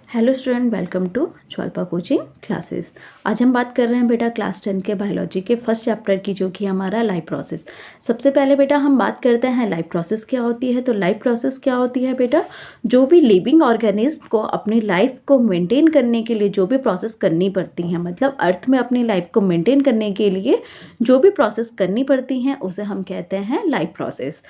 Hello student, welcome to Jwalpa coaching classes. आज हम बात कर रहे हैं बेटा क्लास 10 के बायोलॉजी के फर्स्ट चैप्टर की, जो कि हमारा लाइफ प्रोसेस। सबसे पहले बेटा हम बात करते हैं लाइफ प्रोसेस क्या होती है। तो लाइफ प्रोसेस क्या होती है बेटा, जो भी लिविंग ऑर्गेनिज्म को अपनी लाइफ को मेंटेन करने के लिए जो भी प्रोसेस करनी पड़ती हैं, मतलब अर्थ में अपनी लाइफ को मेंटेन करने के लिए जो भी प्रोसेस करनी पड़ती हैं उसे हम कहते हैं लाइफ प्रोसेस।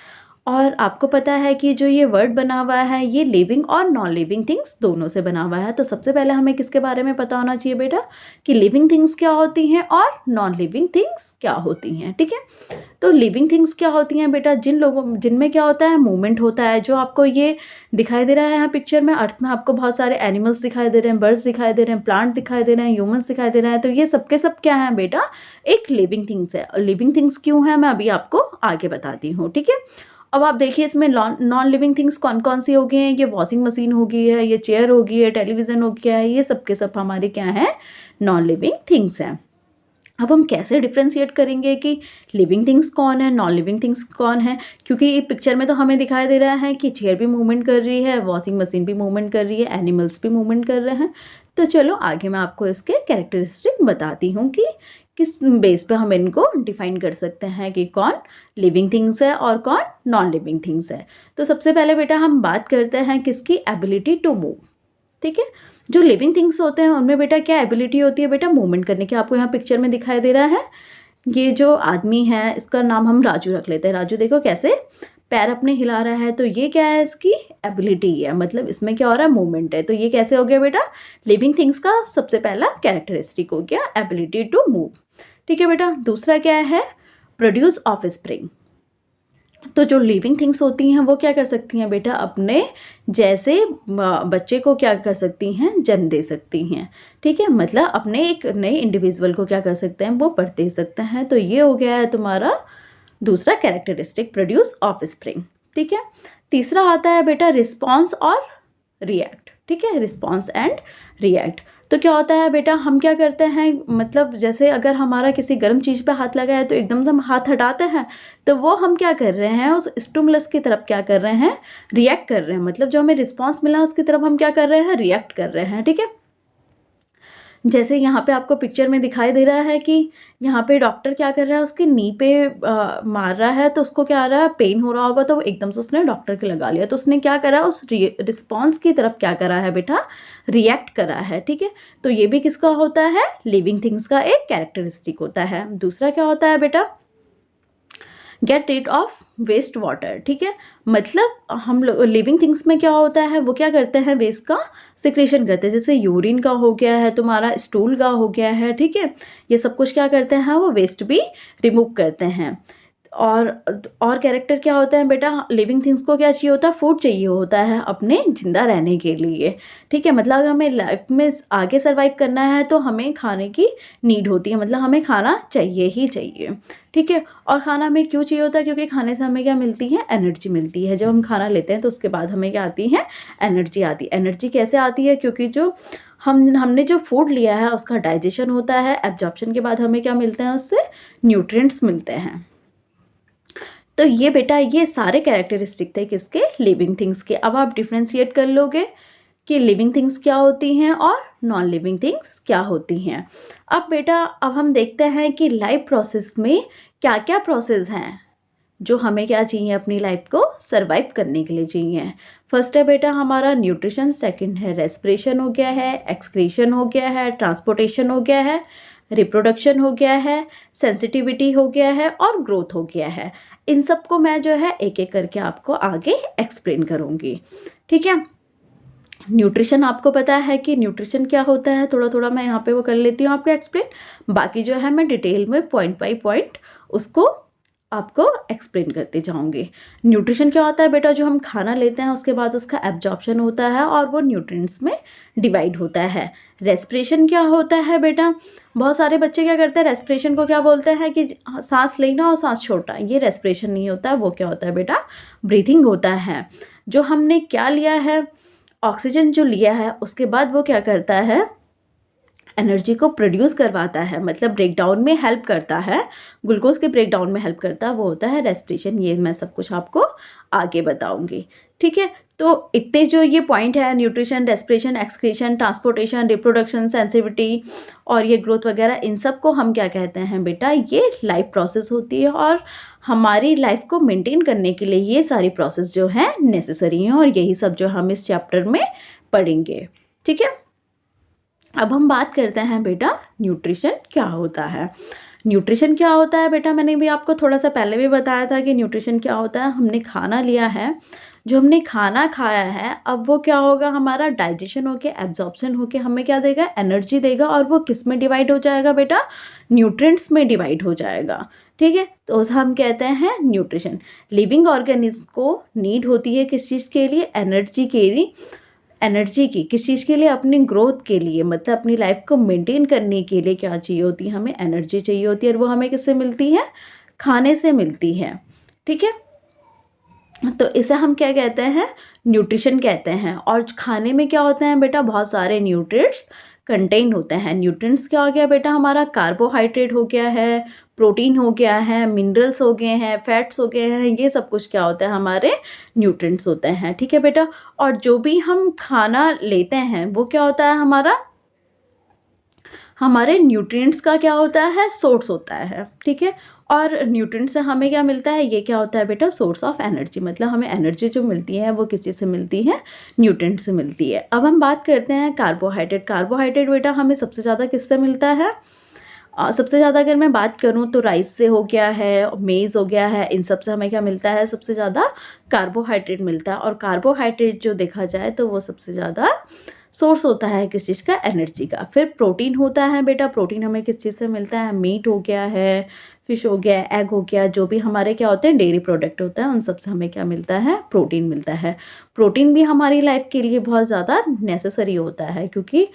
और आपको पता है कि जो ये वर्ड बना हुआ है ये लिविंग और नॉन लिविंग थिंग्स दोनों से बना हुआ है। तो सबसे पहले हमें किसके बारे में पता होना चाहिए बेटा कि लिविंग थिंग्स क्या होती हैं और नॉन लिविंग थिंग्स क्या होती हैं। ठीक है, तो लिविंग थिंग्स क्या होती हैं बेटा, जिनमें क्या होता है, मूवमेंट होता है। जो आपको ये दिखाई दे रहा है यहाँ पिक्चर में, अर्थ में आपको बहुत सारे एनिमल्स दिखाई दे रहे हैं, बर्ड्स दिखाई दे रहे हैं, प्लांट दिखाई दे रहे हैं, ह्यूमंस दिखाई दे रहे हैं। तो ये सबके सब क्या है बेटा, एक लिविंग थिंग्स है। और लिविंग थिंग्स क्यों है मैं अभी आपको आगे बताती हूँ। ठीक है, अब आप देखिए इसमें नॉन लिविंग थिंग्स कौन कौन सी हो गई हैं। ये वॉशिंग मशीन हो गई है, ये चेयर हो गई है, टेलीविज़न हो गया है, ये सब के सब हमारे क्या हैं, नॉन लिविंग थिंग्स हैं। अब हम कैसे डिफ्रेंशिएट करेंगे कि लिविंग थिंग्स कौन है, नॉन लिविंग थिंग्स कौन है, क्योंकि पिक्चर में तो हमें दिखाई दे रहा है कि चेयर भी मूवमेंट कर रही है, वॉशिंग मशीन भी मूवमेंट कर रही है, एनिमल्स भी मूवमेंट कर रहे हैं। तो चलो आगे मैं आपको इसके कैरेक्टरिस्टिक बताती हूँ कि किस बेस पे हम इनको डिफाइन कर सकते हैं कि कौन लिविंग थिंग्स है और कौन नॉन लिविंग थिंग्स है। तो सबसे पहले बेटा हम बात करते हैं किसकी, एबिलिटी टू मूव। ठीक है, जो लिविंग थिंग्स होते हैं उनमें बेटा क्या एबिलिटी होती है बेटा, मूवमेंट करने की। आपको यहाँ पिक्चर में दिखाई दे रहा है, ये जो आदमी है इसका नाम हम राजू रख लेते हैं। राजू देखो कैसे पैर अपने हिला रहा है, तो ये क्या है, इसकी एबिलिटी है, मतलब इसमें क्या हो रहा है, मूवमेंट है। तो ये कैसे हो गया बेटा, लिविंग थिंग्स का सबसे पहला कैरेक्टरिस्टिक हो गया एबिलिटी टू मूव। ठीक है बेटा, दूसरा क्या है, प्रोड्यूस ऑफस्प्रिंग। तो जो लिविंग थिंग्स होती हैं वो क्या कर सकती हैं बेटा, अपने जैसे बच्चे को क्या कर सकती हैं, जन्म दे सकती हैं। ठीक है, मतलब अपने एक नए इंडिविजुअल को क्या कर सकते हैं, वो बर्थ दे सकते हैं। तो ये हो गया है तुम्हारा दूसरा कैरेक्टरिस्टिक, प्रोड्यूस ऑफस्प्रिंग। ठीक है, तीसरा आता है बेटा रिस्पॉन्स और रिएक्ट। ठीक है, रिस्पॉन्स एंड रिएक्ट। तो क्या होता है बेटा, हम क्या करते हैं, मतलब जैसे अगर हमारा किसी गर्म चीज़ पे हाथ लगा है तो एकदम से हम हाथ हटाते हैं, तो वो हम क्या कर रहे हैं, उस स्टिमुलस की तरफ क्या कर रहे हैं, रिएक्ट कर रहे हैं। मतलब जो हमें रिस्पॉन्स मिला उसकी तरफ हम क्या कर रहे हैं, रिएक्ट कर रहे हैं। ठीक है, जैसे यहाँ पे आपको पिक्चर में दिखाई दे रहा है कि यहाँ पे डॉक्टर क्या कर रहा है, उसके नी पे मार रहा है, तो उसको क्या आ रहा है, पेन हो रहा होगा, तो एकदम से उसने डॉक्टर के लगा लिया। तो उसने क्या करा, उस रिस्पॉन्स की तरफ क्या करा है बेटा, रिएक्ट करा है। ठीक है, तो ये भी किसका होता है, लिविंग थिंग्स का एक कैरेक्टरिस्टिक होता है। दूसरा क्या होता है बेटा, get rid of waste water. ठीक है, मतलब हम लोग लिविंग थिंग्स में क्या होता है, वो क्या करते हैं, वेस्ट का सिक्रेशन करते हैं। जैसे यूरिन का हो गया है, तुम्हारा स्टूल का हो गया है। ठीक है, ये सब कुछ क्या करते हैं, वो वेस्ट भी रिमूव करते हैं। और कैरेक्टर क्या होता है बेटा, लिविंग थिंग्स को क्या चाहिए होता है, फूड चाहिए होता है अपने जिंदा रहने के लिए। ठीक है, मतलब अगर हमें लाइफ में आगे सर्वाइव करना है तो हमें खाने की नीड होती है, मतलब हमें खाना चाहिए ही चाहिए। ठीक है, और खाना हमें क्यों चाहिए होता है, क्योंकि खाने से हमें क्या मिलती है, एनर्जी मिलती है। जब हम खाना लेते हैं तो उसके बाद हमें क्या आती है, एनर्जी आती है। एनर्जी कैसे आती है, क्योंकि जो हमने जो फूड लिया है उसका डाइजेशन होता है, एब्जॉर्प्शन के बाद हमें क्या मिलते हैं, उससे न्यूट्रिएंट्स मिलते हैं। तो ये बेटा ये सारे कैरेक्टरिस्टिक थे किसके, लिविंग थिंग्स के। अब आप डिफ्रेंशिएट कर लोगे कि लिविंग थिंग्स क्या होती हैं और नॉन लिविंग थिंग्स क्या होती हैं। अब बेटा अब हम देखते हैं कि लाइफ प्रोसेस में क्या क्या प्रोसेस हैं जो हमें क्या चाहिए, अपनी लाइफ को सरवाइव करने के लिए चाहिए। फर्स्ट है बेटा हमारा न्यूट्रिशन, सेकंड है रेस्पिरेशन हो गया है, एक्सक्रीशन हो गया है, ट्रांसपोर्टेशन हो गया है, रिप्रोडक्शन हो गया है, सेंसिटिविटी हो गया है और ग्रोथ हो गया है। इन सब को मैं जो है एक एक करके आपको आगे एक्सप्लेन करूँगी। ठीक है, न्यूट्रिशन आपको पता है कि न्यूट्रिशन क्या होता है, थोड़ा थोड़ा मैं यहाँ पे वो कर लेती हूँ आपको एक्सप्लेन। बाकी जो है मैं डिटेल में पॉइंट बाई पॉइंट उसको आपको एक्सप्लेन करते जाऊँगी। न्यूट्रिशन क्या होता है बेटा, जो हम खाना लेते हैं उसके बाद उसका एब्जॉर्प्शन होता है और वो न्यूट्रिएंट्स में डिवाइड होता है। रेस्पिरेशन क्या होता है बेटा, बहुत सारे बच्चे क्या करते हैं, रेस्पिरेशन को क्या बोलते हैं कि सांस लेना और सांस छोड़ना, ये रेस्पिरेशन नहीं होता है। वो क्या होता है बेटा, ब्रीथिंग होता है। जो हमने क्या लिया है, ऑक्सीजन जो लिया है, उसके बाद वो क्या करता है, एनर्जी को प्रोड्यूस करवाता है, मतलब ब्रेकडाउन में हेल्प करता है, ग्लूकोज के ब्रेकडाउन में हेल्प करता है, वो होता है रेस्पिरेशन। ये मैं सब कुछ आपको आगे बताऊंगी। ठीक है, तो इतने जो ये पॉइंट है, nutrition, respiration, excretion, transportation, reproduction, sensitivity और ये ग्रोथ वगैरह, इन सब को हम क्या कहते हैं बेटा, ये लाइफ प्रोसेस होती है। और हमारी लाइफ को मेंटेन करने के लिए ये सारी प्रोसेस जो है नेसेसरी हैं, और यही सब जो हम इस चैप्टर में पढ़ेंगे। ठीक है, अब हम बात करते हैं बेटा न्यूट्रिशन क्या होता है। न्यूट्रिशन क्या होता है बेटा, मैंने भी आपको थोड़ा सा पहले भी बताया था कि न्यूट्रिशन क्या होता है। हमने खाना लिया है, जो हमने खाना खाया है, अब वो क्या होगा, हमारा डाइजेशन होके, एब्जॉर्प्शन होके हमें क्या देगा, एनर्जी देगा। और वो किस में डिवाइड हो जाएगा बेटा, न्यूट्रिएंट्स में डिवाइड हो जाएगा। ठीक है, तो उसे हम कहते हैं न्यूट्रिशन। लिविंग ऑर्गेनिज्म को नीड होती है किस चीज़ के लिए, एनर्जी के लिए। एनर्जी की किस चीज़ के लिए, अपनी ग्रोथ के लिए, मतलब अपनी लाइफ को मेंटेन करने के लिए क्या चाहिए होती है, हमें एनर्जी चाहिए होती है। और वो हमें किससे मिलती है, खाने से मिलती है। ठीक है, तो इसे हम क्या कहते हैं, न्यूट्रिशन कहते हैं। और खाने में क्या होते हैं बेटा, बहुत सारे न्यूट्रिएंट्स कंटेन होते हैं। न्यूट्रिएंट्स क्या हो गया बेटा, हमारा कार्बोहाइड्रेट हो गया है, प्रोटीन हो गया है, मिनरल्स हो गए हैं, फैट्स हो गए हैं, ये सब कुछ क्या होता है, हमारे न्यूट्रिएंट्स होते हैं। ठीक है बेटा, और जो भी हम खाना लेते हैं वो क्या होता है, हमारे न्यूट्रिएंट्स का क्या होता है, सोर्स होता है। ठीक है, और न्यूट्रिएंट्स से हमें क्या मिलता है, ये क्या होता है बेटा, सोर्स ऑफ एनर्जी। मतलब हमें एनर्जी जो मिलती है वो किस चीज़ से मिलती है, न्यूट्रिएंट्स से मिलती है। अब हम बात करते हैं कार्बोहाइड्रेट। कार्बोहाइड्रेट बेटा हमें सबसे ज़्यादा किससे मिलता है, सबसे ज़्यादा अगर मैं बात करूँ तो राइस से हो गया है, मेज़ हो गया है, इन सब से हमें क्या मिलता है, सबसे ज़्यादा कार्बोहाइड्रेट मिलता है। और कार्बोहाइड्रेट जो देखा जाए तो वो सबसे ज़्यादा सोर्स होता है किस चीज़ का, एनर्जी का। फिर प्रोटीन होता है बेटा, प्रोटीन हमें किस चीज़ से मिलता है, मीट हो गया है, फिश हो गया, एग हो गया, जो भी हमारे क्या होते हैं डेयरी प्रोडक्ट होता है, उन सब से हमें क्या मिलता है, प्रोटीन मिलता है। प्रोटीन भी हमारी लाइफ के लिए बहुत ज़्यादा नेसेसरी होता है, क्योंकि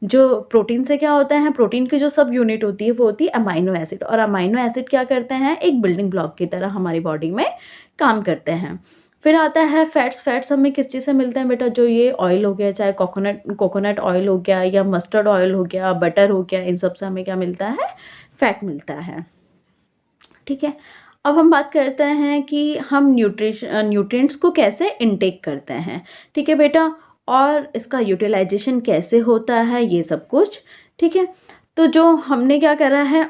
जो प्रोटीन से क्या होता है, प्रोटीन की जो सब यूनिट होती है वो होती है अमाइनो एसिड। और अमाइनो एसिड क्या करते हैं, एक बिल्डिंग ब्लॉक की तरह हमारी बॉडी में काम करते हैं। फिर आता है फैट्स। फैट्स हमें किस चीज़ से मिलते हैं बेटा, जो ये ऑयल हो गया, चाहे कोकोनट ऑयल हो गया या मस्टर्ड ऑयल हो गया, बटर हो गया, इन सब से हमें क्या मिलता है, फैट मिलता है। ठीक है, अब हम बात करते हैं कि हम न्यूट्रिएंट्स को कैसे इनटेक करते हैं। ठीक है बेटा, और इसका यूटिलाइजेशन कैसे होता है, ये सब कुछ। ठीक है, तो जो हमने क्या करा है,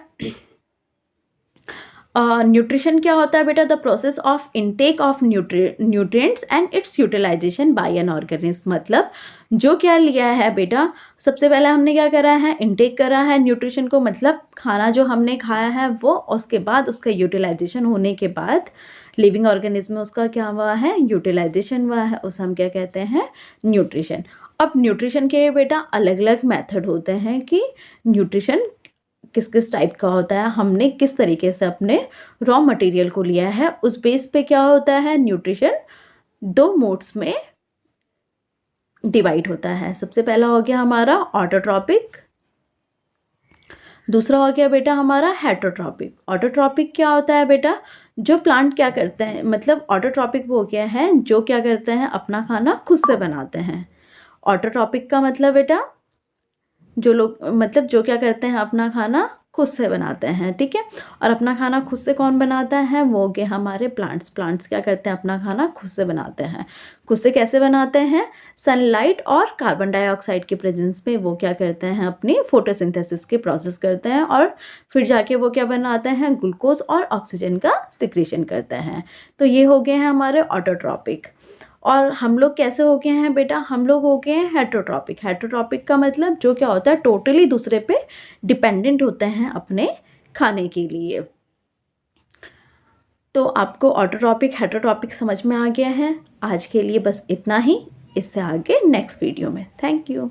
न्यूट्रिशन क्या होता है बेटा, the process of intake of nutrients and its utilisation by an organism. मतलब जो क्या लिया है बेटा, सबसे पहले हमने क्या करा है, इनटेक करा है न्यूट्रिशन को, मतलब खाना जो हमने खाया है वो, उसके बाद उसका यूटिलाइजेशन होने के बाद लिविंग ऑर्गेनिज्म में उसका क्या हुआ है, यूटिलाइजेशन हुआ है, उसे हम क्या कहते हैं, न्यूट्रिशन। अब न्यूट्रिशन के बेटा अलग अलग मेथड होते हैं कि न्यूट्रिशन किस किस टाइप का होता है, हमने किस तरीके से अपने रॉ मटेरियल को लिया है, उस बेस पे क्या होता है, न्यूट्रिशन दो मोड्स में डिवाइड होता है। सबसे पहला हो गया हमारा ऑटोट्रॉपिक, दूसरा हो गया बेटा हमारा हेटरोट्रॉपिक। ऑटोट्रॉपिक क्या होता है बेटा, जो प्लांट क्या करते हैं, मतलब ऑटोट्रॉपिक वो क्या है, जो क्या करते हैं, अपना खाना खुद से बनाते हैं। ऑटोट्रॉपिक का मतलब बेटा जो लोग, मतलब जो क्या करते हैं, अपना खाना खुद से बनाते हैं। ठीक है, और अपना खाना खुद से कौन बनाता है, वो हो गए हमारे प्लांट्स। प्लांट्स क्या करते हैं, अपना खाना खुद से बनाते हैं। खुद से कैसे बनाते हैं, सनलाइट और कार्बन डाइऑक्साइड के प्रेजेंस में वो क्या करते हैं, अपनी फोटोसिंथेसिस के प्रोसेस करते हैं, और फिर जाके वो क्या बनाते हैं, ग्लूकोज और ऑक्सीजन का सिक्रीशन करते हैं। तो ये हो गए हैं हमारे ऑटोट्रॉपिक। और हम लोग कैसे हो गए हैं बेटा, हम लोग हो गए हैं हेटरोट्रॉपिक। हेटरोट्रॉपिक का मतलब जो क्या होता है, टोटली दूसरे पे डिपेंडेंट होते हैं अपने खाने के लिए। तो आपको ऑटोट्रॉपिक हेटरोट्रॉपिक समझ में आ गया है। आज के लिए बस इतना ही, इससे आगे नेक्स्ट वीडियो में। Thank you.